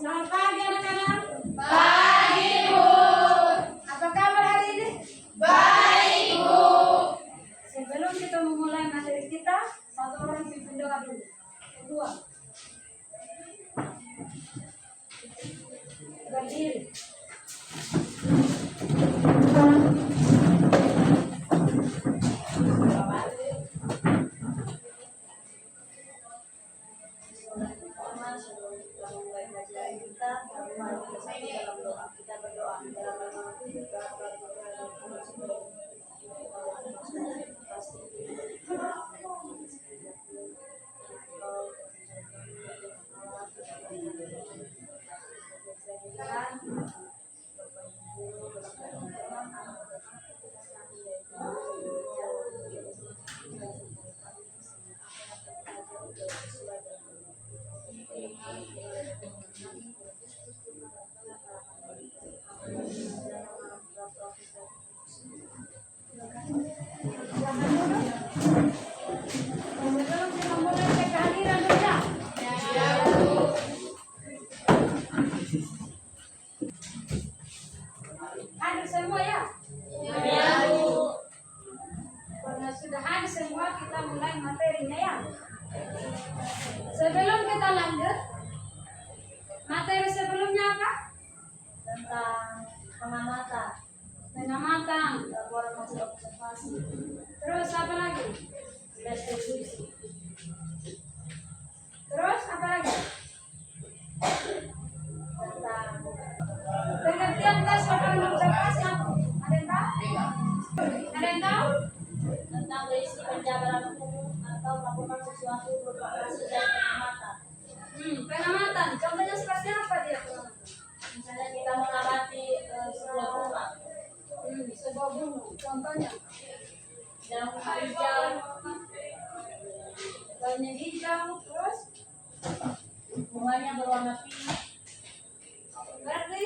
Selamat pagi anak-anak. Pagi, Bu. Apa kabar hari ini? Baik, Bu. Sebelum kita memulai materi kita, satu orang pimpin doa dulu. Kedua, berdiri. Kita berdoa dalam nama hadir semua ya? Ya, Bu. Karena sudah hadir semua, kita mulai materinya ya. Sebelum kita lanjut, materi sebelumnya apa? Tentang pengamatan. Pengamatan. Laporan hasil observasi. Terus apa lagi? Restitusi. Terus apa lagi? Tentang Pengertian tes laporan observasi apa? Ada yang tahu? Ada yang tahu? tentang berisi penjabaran umum atau melakukan sesuatu berupa hasil dan pengamatan. Pengamatan. Contohnya seperti apa dia? Misalnya kita mengamati sebuah bunga, Sebuah gunung. Contohnya, daun hijau, daunnya hijau. Terus, bunganya berwarna pink. berarti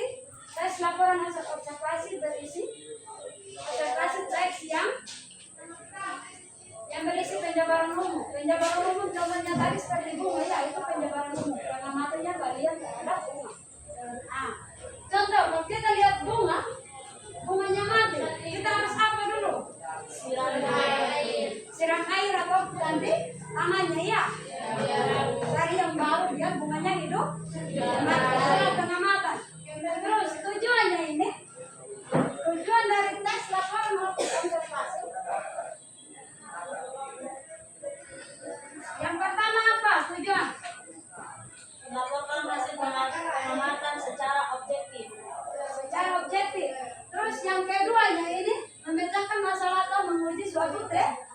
tes laporan hasil observasi berisi observasi teks yang berisi penjabaran umum. Penjabaran umum contohnya tadi seperti bunga ya, itu penjabaran umum. Pengamatannya kalian terhadap bunga. Contoh, kalau kita lihat bunga, bunganya mati, kita harus apa dulu? Siram air atau ganti tangannya ya. Cari yang baru dia bunganya hidup. Mati, pengamatan. Terus tujuannya ini, tujuan dari tes laporan observasi. Yang pertama apa tujuan? Melaporkan hasil pengamatan secara objektif. Secara objektif. Terus yang keduanya ini memecahkan masalah atau menguji suatu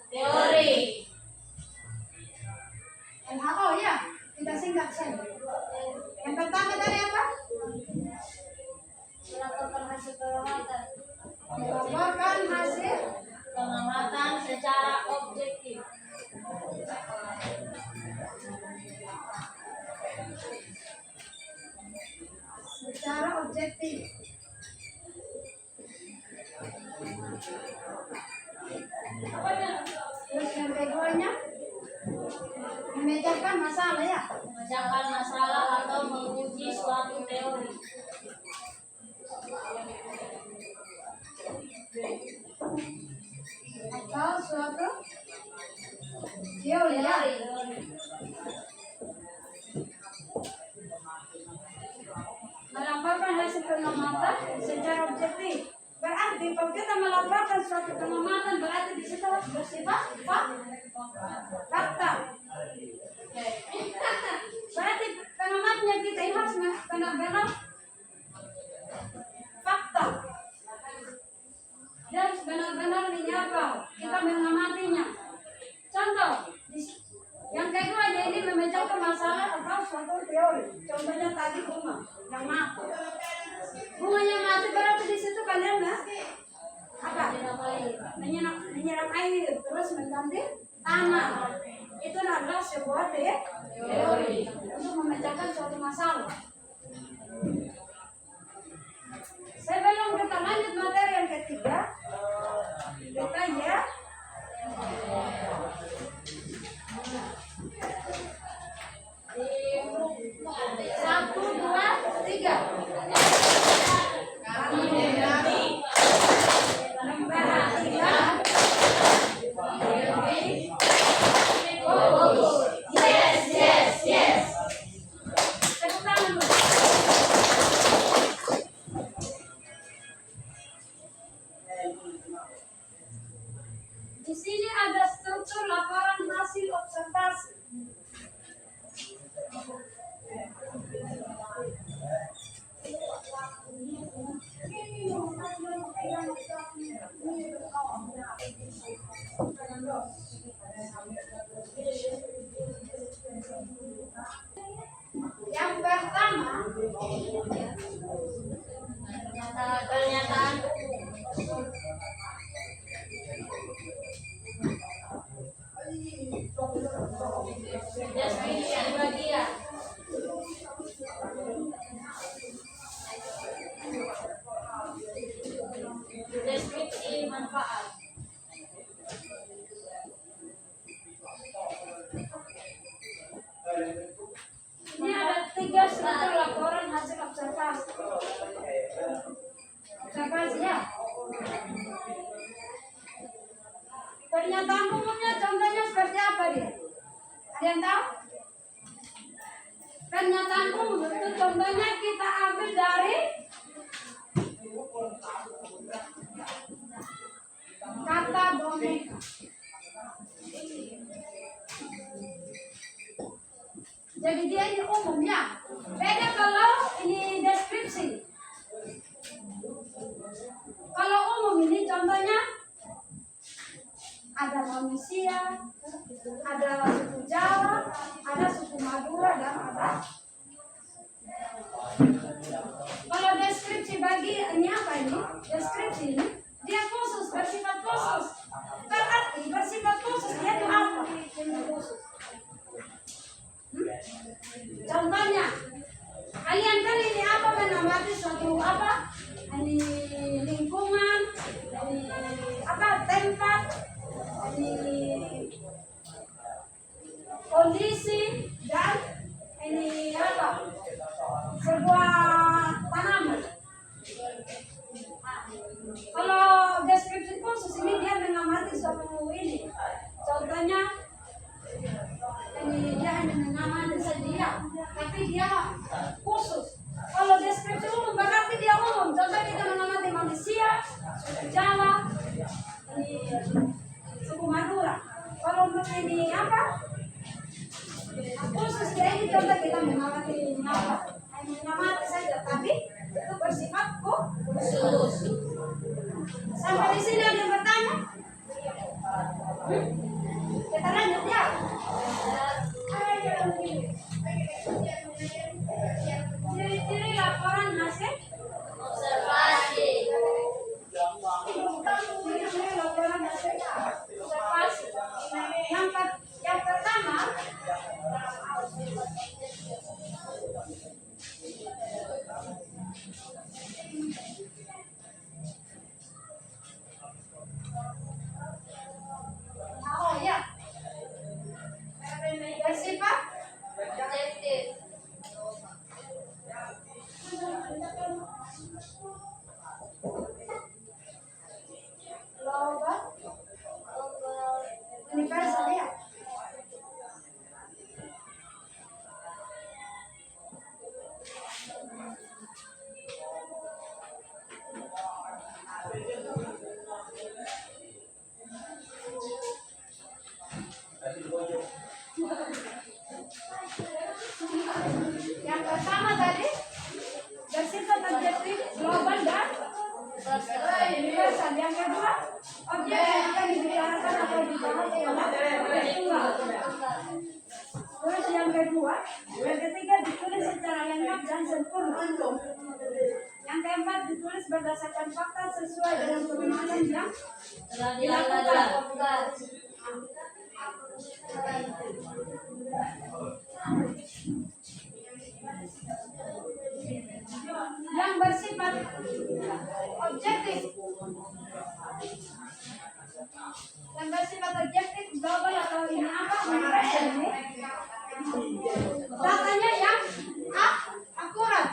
Teori. MHO ya, kita singkat saja. Yang pertama tadi apa? Melaporkan hasil pengamatan. Melaporkan hasil Pengamatan secara objektif. secara objektif. Terus yang keduanya memecahkan masalah ya. Memecahkan masalah atau menguji suatu teori. Atau suatu teori ya. Melaporkan hasil pengamatan secara objektif. Berarti kalau kita melaporkan suatu pengamatan berarti di situ harus bersifat fakta. Berarti pengamatnya kita ini harus benar-benar fakta. Dia harus benar-benar menyapa. Kita mengamatinya. Contoh, yang kedua ini memecahkan masalah atau suatu teori. Contohnya tadi bunga yang mati. Bunganya mati berarti di situ kalian apa? Menyiram air terus mengganti tanah. Itu adalah sebuah teori untuk memecahkan suatu masalah. Sebelum kita lanjut materi yang ketiga, kita ya Satu, dua, ketiga. Memperhatikan. Yes. Tepuk tangan dulu. Di sini ada struktur laporan hasil observasi. Yang pertama, Pernyataan deskripsi bagian. Deskripsi manfaat. ini ada 3 struktur laporan hasil observasi. Observasi ya. Pernyataan umumnya contohnya seperti apa dia? Ada yang tahu? Pernyataan umum itu contohnya kita ambil dari kata boneka. Jadi dia ini umum ya. Beda kalau ini deskripsi. Kalau umum ini contohnya ada manusia, ada suku Jawa, ada suku Madura, dan ada. Kalau deskripsi bagi ini apa ini? Deskripsi ini dia khusus, bersifat khusus. Berarti bersifat khusus dia itu apa? Khusus. Contohnya, kalian kan ini apa menamati suatu apa? Ini lingkungan, ini apa tempat, ini kondisi dan ini apa? Sebuah tanaman. Kalau deskripsi khusus ini dia mengamati suatu ini. Contohnya ini dia hanya mengamati saja, tapi dia khusus. Kalau deskripsi umum berarti dia umum. Contoh kita mengamati manusia, suku Jawa, ini suku Madura. Kalau untuk ini apa? Khusus dia ini contoh kita mengamati apa? Mengamati saja, tapi itu bersifat khusus. Sampai di sini ada yang bertanya? Kita lanjut ya. Ciri-ciri laporan hasil observasi. Ciri-ciri laporan hasil observasi. Yang pertama, oh ya, bersifat Objektif. global, universal ya. Yang pertama tadi bersifat objektif, global dan universal. Yang kedua, objek yang akan dibicarakan atau dibahas ialah tekstual. Terus yang ketiga ditulis secara lengkap dan sempurna. Yang keempat ditulis berdasarkan fakta sesuai dengan pemahaman yang dilakukan. Yang bersifat objektif, global atau ini apa? Universal ini datanya yang akurat.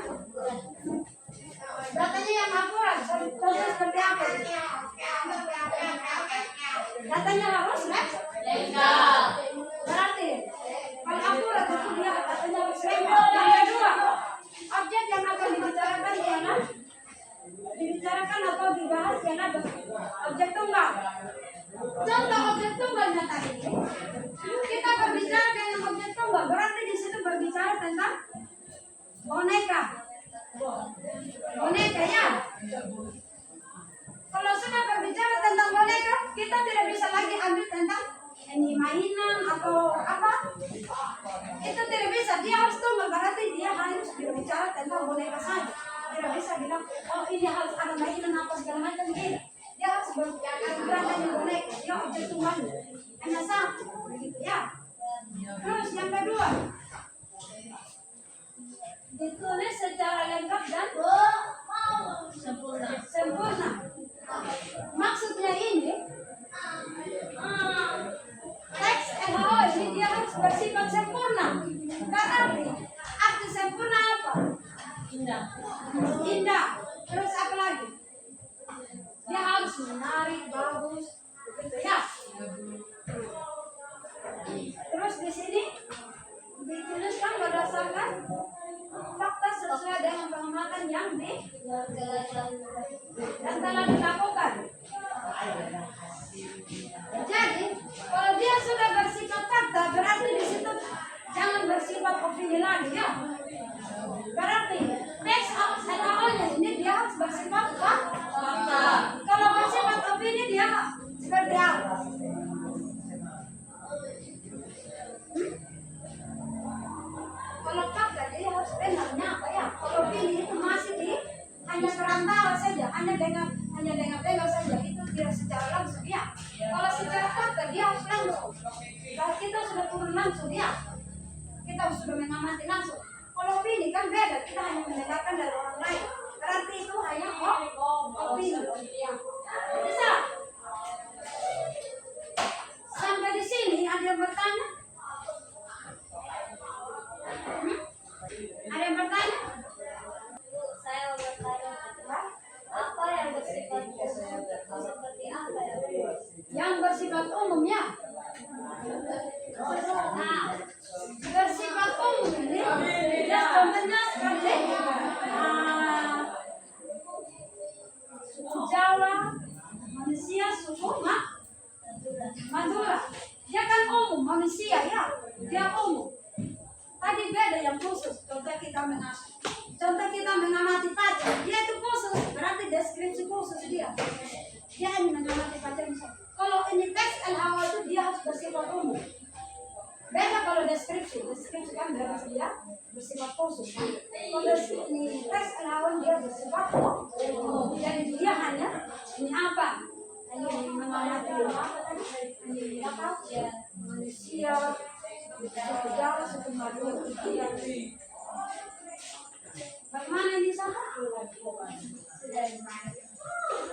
tentang boneka. Boneka ya. Kalau sudah berbicara tentang boneka, kita tidak bisa lagi ambil tentang ini mainan atau apa. Itu tidak bisa. Dia harus tunggal, berarti dia harus berbicara tentang boneka saja. Tidak bisa bilang, oh ini harus ada mainan apa segala macam. Tidak. Dia harus berbicara tentang boneka. Dia objek tunggal. Hanya satu, begitu ya. Terus yang kedua, ditulis secara lengkap dan sempurna. Maksudnya ini, teks LHO ini dia harus bersifat sempurna. Berarti arti sempurna apa? Indah. Terus apa lagi? Dia harus menarik, bagus, begitu ya. Terus di sini dituliskan berdasarkan fakta sesuai dengan pengamatan yang dan telah dilakukan. Jadi kalau dia sudah bersifat fakta, berarti di situ jangan bersifat opini lagi ya. Berarti teks LHO-nya ini dia harus bersifat fakta. Kalau bersifat opini dia seperti apa? Kalau fakta dia harus benarnya apa ya? Kalau opini itu masih di hanya perantara saja, hanya dengar saja, itu tidak secara langsung ya. Kalau secara fakta dia harus langsung. Kalau kita sudah turun langsung ya, kita sudah mengamati langsung. Kalau opini kan beda, kita hanya mendengarkan dari orang lain. Berarti itu hanya opini. Bisa? Sampai di sini ada yang bertanya? Ada yang bertanya? Saya mau bertanya, apa yang bersifat umum seperti apa ya? Yang bersifat umum ya. Nah, bersifat umum ini ya contohnya seperti suku Jawa, manusia suku Madura. Dia kan umum manusia ya, dia umum. Tadi beda yang khusus. Contoh kita mengamati pacar, dia itu khusus, berarti deskripsi khusus dia. Dia ini mengamati pacar misalnya. Kalau ini teks LHO itu dia harus bersifat umum. Beda kalau deskripsi kan berarti dia bersifat khusus. Kalau ini teks LHO dia bersifat umum. Jadi dia hanya ini apa? Hanya mengamati ini apa? Manusia, suku Jawa, suku Madura. Bagaimana ini sama?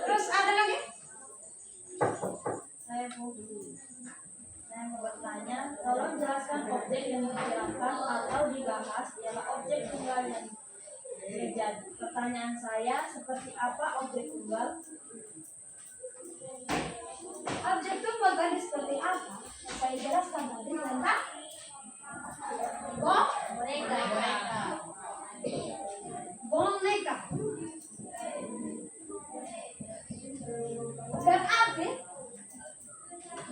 Terus ada lagi? Saya mau bertanya, tolong jelaskan objek yang dibicarakan atau dibahas ialah objek tunggal yang terjadi. Pertanyaan saya, seperti apa objek tunggal? Objek tunggal tadi seperti apa? Saya jelaskan tadi tentang boneka.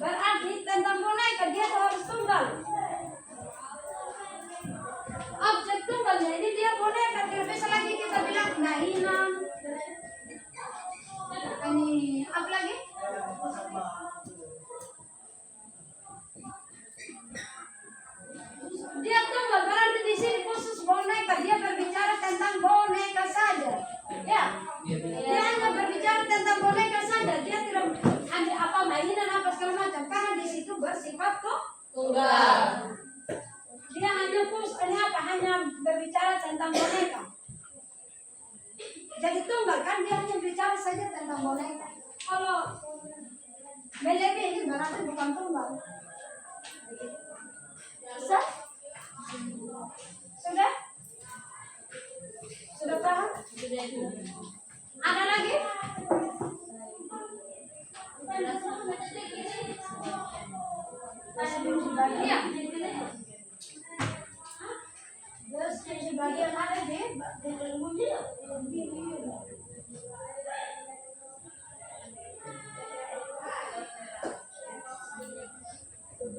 Berarti tentang boneka dia harus tunggal. Objek tunggalnya ini dia boneka, tidak bisa lagi kita bilang mainan. Ini apa lagi? Dia tunggal berarti di sini khusus boneka. Dia berbicara tentang boneka saja. Ya, dia hanya berbicara tentang boneka saja. Dia tidak ada apa mainan apa segala macam. Karena di situ bersifat tunggal. Dia hanya khusus hanya berbicara tentang boneka. Jadi tunggal kan dia hanya bicara saja tentang boneka. Kalau melebihi berarti bukan tunggal. Bisa? Sudah? Sudah paham? Ada lagi? Bagian. Deskripsi bagian ada di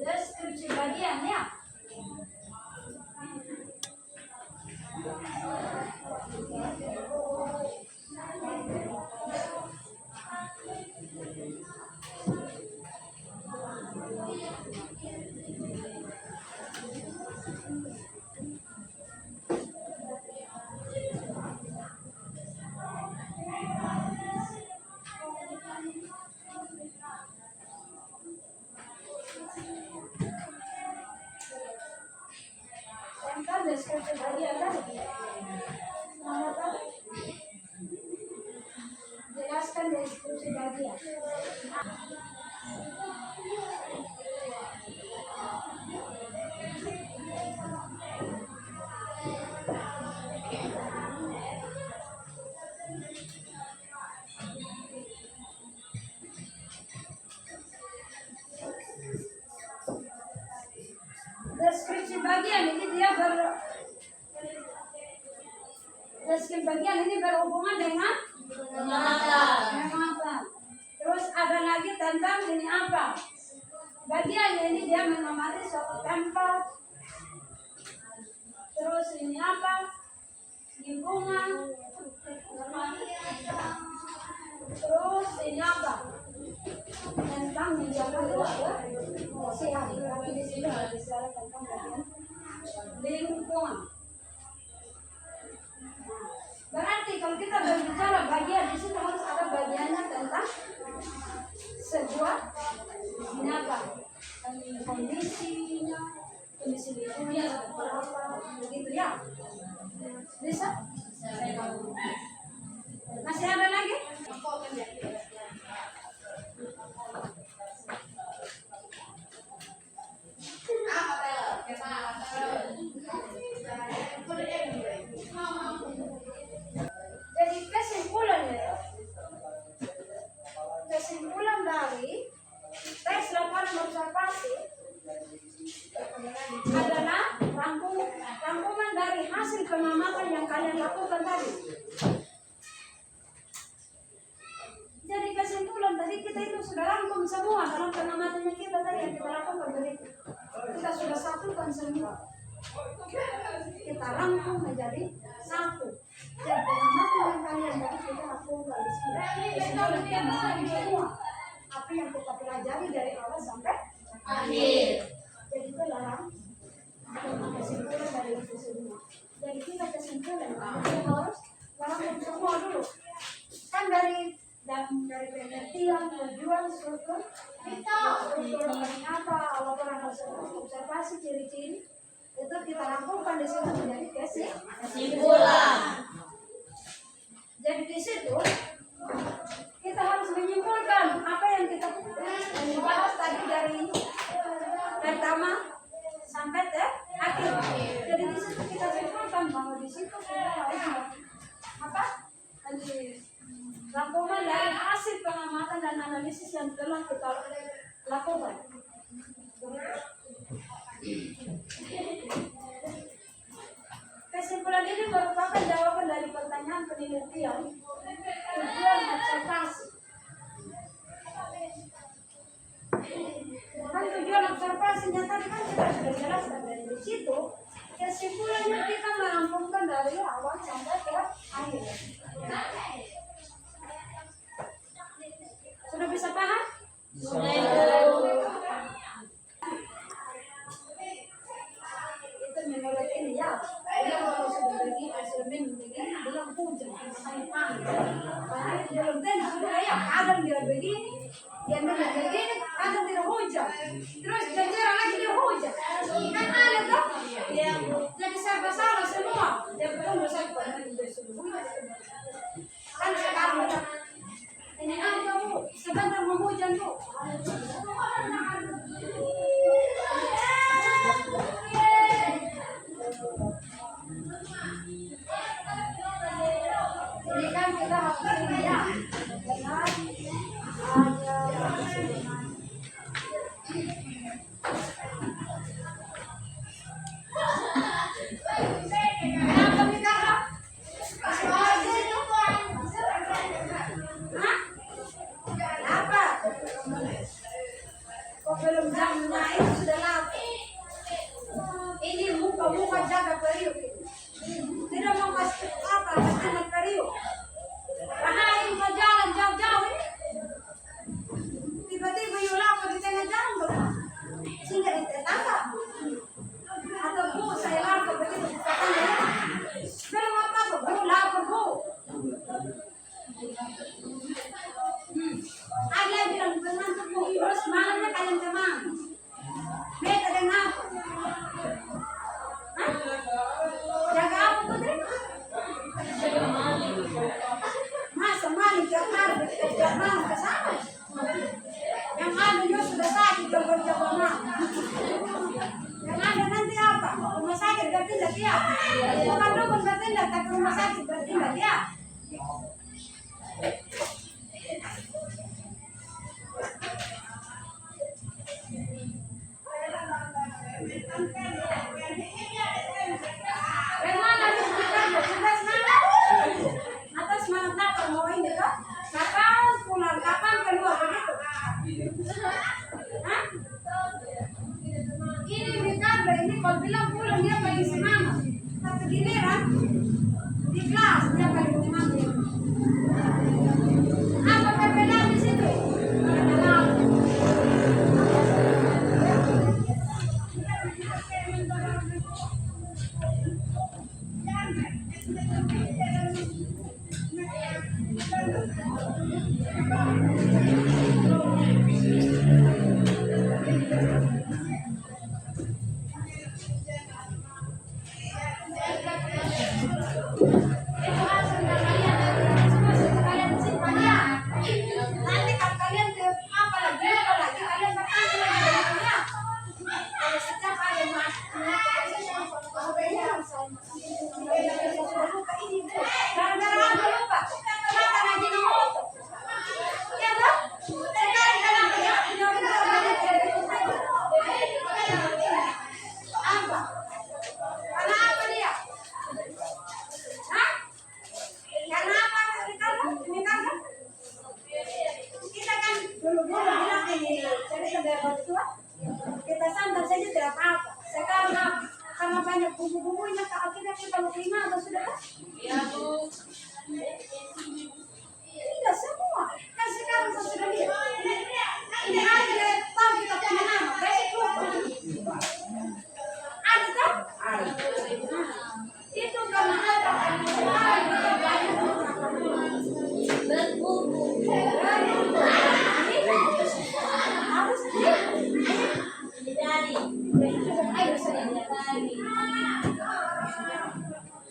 deskripsi bagian ya. Skill bagian ini berhubungan dengan pengamatan. Terus ada lagi tentang ini apa? Bagian ini dia mengamati suatu tempat. Terus ini apa? Lingkungan. Terus ini apa? Tentang menjaga kebersihan. Tapi di sini bicara tentang bagian lingkungan. Berarti kalau kita berbicara bagian di situ harus ada bagiannya tentang sebuah ini apa? Kondisi lingkungannya seperti apa? Begitu ya? Bisa? Masih ada lagi? Jadi kesimpulan dari tes laporan observasi adalah rangkuman dari hasil pengamatan yang kalian lakukan tadi. Jadi kesimpulan tadi kita itu sudah rangkum semua dalam pengamatan kita tadi yang kita lakukan tadi. Kita sudah satukan semua. Kita rangkum menjadi satu. Dan pengamatan yang kalian tadi kita lakukan di sini. Kesimpulan kita rangkum semua. Apa yang kita pelajari dari awal sampai akhir. Jadi itu dalam kesimpulan dari itu semua. Jadi kita kesimpulan kita harus rangkum semua dulu. Kan dari pengertian, tujuan, struktur apa, laporan observasi, ciri-ciri itu kita rangkumkan di situ menjadi kesimpulan. Jadi di situ kita harus menyimpulkan apa yang kita bahas tadi dari pertama sampai akhir. Jadi di situ kita simpulkan bahwa di situ kita harus apa? Rangkuman dari hasil pengamatan dan analisis yang telah kita lakukan. Kesimpulan ini merupakan jawaban dari pertanyaan penelitian tujuan observasi. Kan tujuan observasinya tadi kan kita sudah jelaskan dari situ. Kesimpulannya kita merampungkan dari awal sampai ke akhir. Sudah bisa paham? Itu menurut ini ya. Dia kalau sudah begini, belum hujan, masih panas. Belum tentu ya, kadang dia begini, dia begini, kadang tidak hujan. Terus jarang lagi dia hujan. Kan ada tuh? Jadi serba salah semua. Dia belum bisa kan sekarang ini apa bu? Sebentar mau hujan bu. Ini kan kita harus ini ya. Belum jamnya itu sudah lapar. Ini muka jaga periuk. Tidak mau kasih apa, kasih periuk. Bahaya mau jalan jauh-jauh ini. Tiba-tiba yuk lapar di tengah jalan dong. Sehingga ditangkap. Atau bu, saya lapar begitu katanya. Belum apa-apa, bu lapar bu. Ada bilang pengantuk bu, terus malamnya kalian kemana? Beda dengan apa? Hah? Jaga apa putri? Masa maling tiap hari tiap malam ke sana? Yang ada juga sudah sakit kalau jaga malam. Yang ada nanti apa? Rumah sakit bertindak ya? Bukan dukun bertindak, tapi rumah sakit bertindak ya? Bagaimana? Sudah senang? giliran di kelas dia paling mati. Apa perbedaan di situ? Adalah nanti kalau kalian ke apa lagi kalian bertanya lagi ya. Kalau setiap kali gara-gara apa lupa? Kenapa lagi nomor? Ya toh? Sekarang kenapa ya? Apa? Karena apa dia? Hah? Karena apa Ricardo? Kita kan dulu bilang ini jadi saudara tua kita santai saja tidak apa-apa. Sekarang apa? Karena banyak bumbu-bumbunya akhirnya kita mau terima atau sudah? Iya, Bu. Tidak semua. Kan sekarang saya sudah lihat. Ini ada tahu kita punya nama. Besok lupa. Ada tahu? Nah, itu karena apa? Sekarang kita banyak Berbumbu. harus sih. Dari. Ayo saya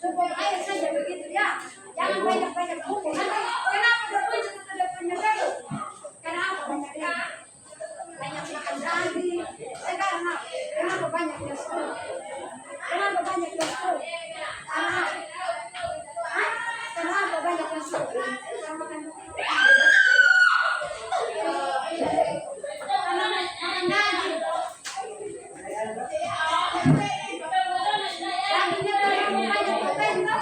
cukup air saja begitu ya. Jangan banyak-banyak bumbu. Nanti kenapa berkunjung itu tidak punya bego? Kenapa banyak ya? Banyak makan daging. Sekarang kenapa banyak nasi? Kenapa banyak nasi? Kenapa banyak nasi? Karena makan daging. Dagingnya banyak protein toh?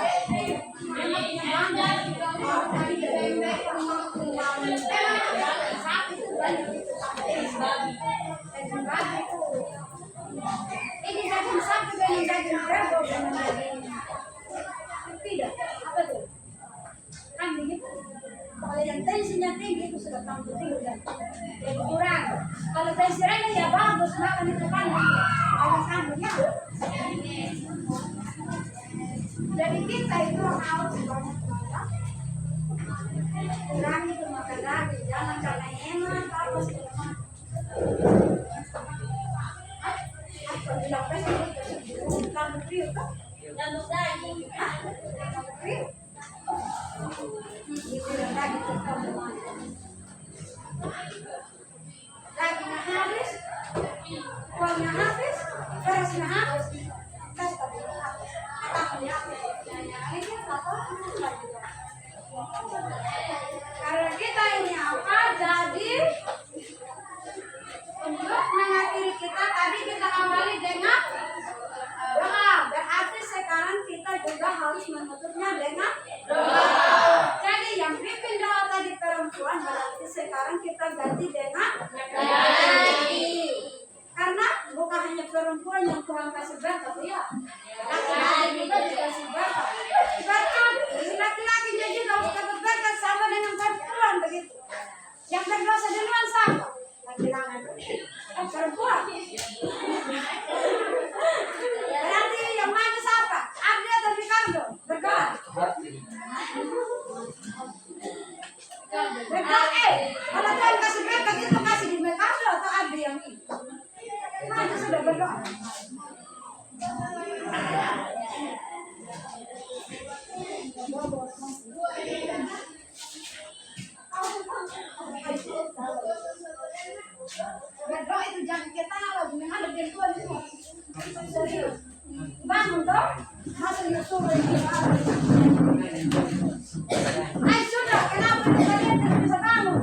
Ini daging sapi dengan daging kerbau dengan daging tidak apa tuh kan begitu. Kalau yang tensinya tinggi itu sudah tambah tinggi dan kurang. Kalau tensi rendah ya bagus makan itu kan kalau sambungnya. Jadi kita itu harus banyak makan. Kurang itu makan daging, jangan karena enak harus lemak. Apa bilang pasti kamu kriuk kan? Dan daging. Kamu kriuk. Itu yang daging kita mau. Dagingnya habis, uangnya habis, berasnya habis, gas tapi habis. Tahunya habis. Ini apa? Karena kita ini apa? Jadi untuk mengakhiri kita tadi kita awali dengan doa. Berarti sekarang kita juga harus menutupnya dengan doa. Jadi yang pimpin doa tadi perempuan berarti sekarang kita ganti dengan laki-laki. Karena bukan hanya perempuan yang Tuhan kasih berkat ya. Laki-laki juga dikasih berkat. Berkat laki-laki juga dapat berkat sama dengan perempuan begitu. Yang berdosa duluan sama. Laki-laki perempuan. Berarti yang mana siapa? Abdi atau Ricardo? Berdoa. Berdoa. Kalau Tuhan kasih berkat itu kasih di Ricardo atau Abdi yang ini? Mana sudah berdoa? Berdoa itu jangan ketawa, jangan ada bentuan itu. Serius. Bangun toh, masuk Yusuf ini. Ay sudah, kenapa kalian tidak bisa bangun?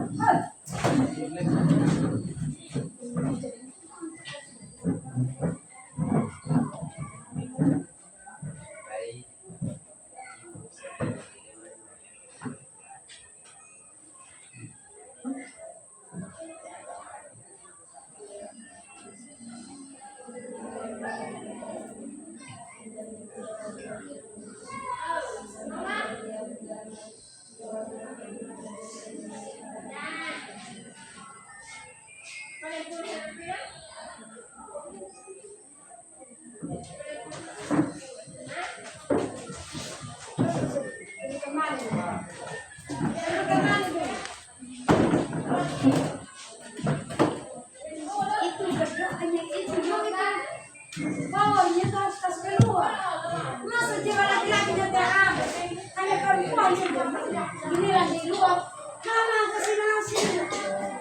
giliran di luar, mama kasih nasi.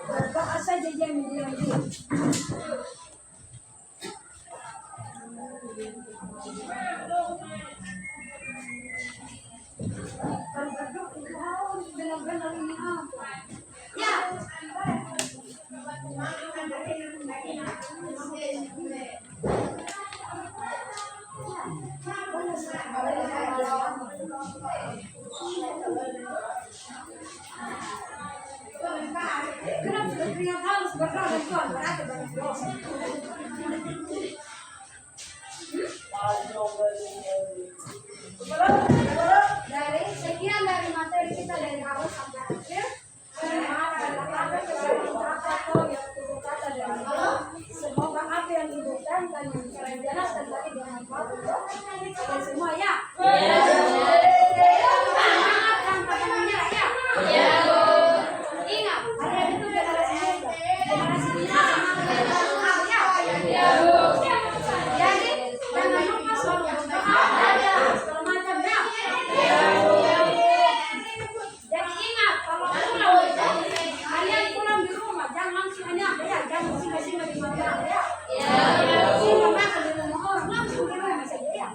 Berdoa saja dia bilang gitu. Kalau berdoa itu harus benar-benar ini apa? Ya. Kenapa berteriak harus berdoa dan Tuhan berarti banyak dosa? Dari sekian dari materi kita dari awal sampai akhir, semoga apa yang dibutuhkan dan yang saya jelaskan tadi bermanfaat untuk kalian semua ya. Semangat dan pantang menyerah ya. Ingat, ada itu generasi muda, generasi kita semangat ya. Jadi jangan lupa selalu berdoa segala macam ya. Jadi ingat kalau pulang kalian pulang di rumah jangan langsung menyapa ya, jangan singgah-singgah di mana ya. Singgah makan di rumah orang langsung di rumah saja ya.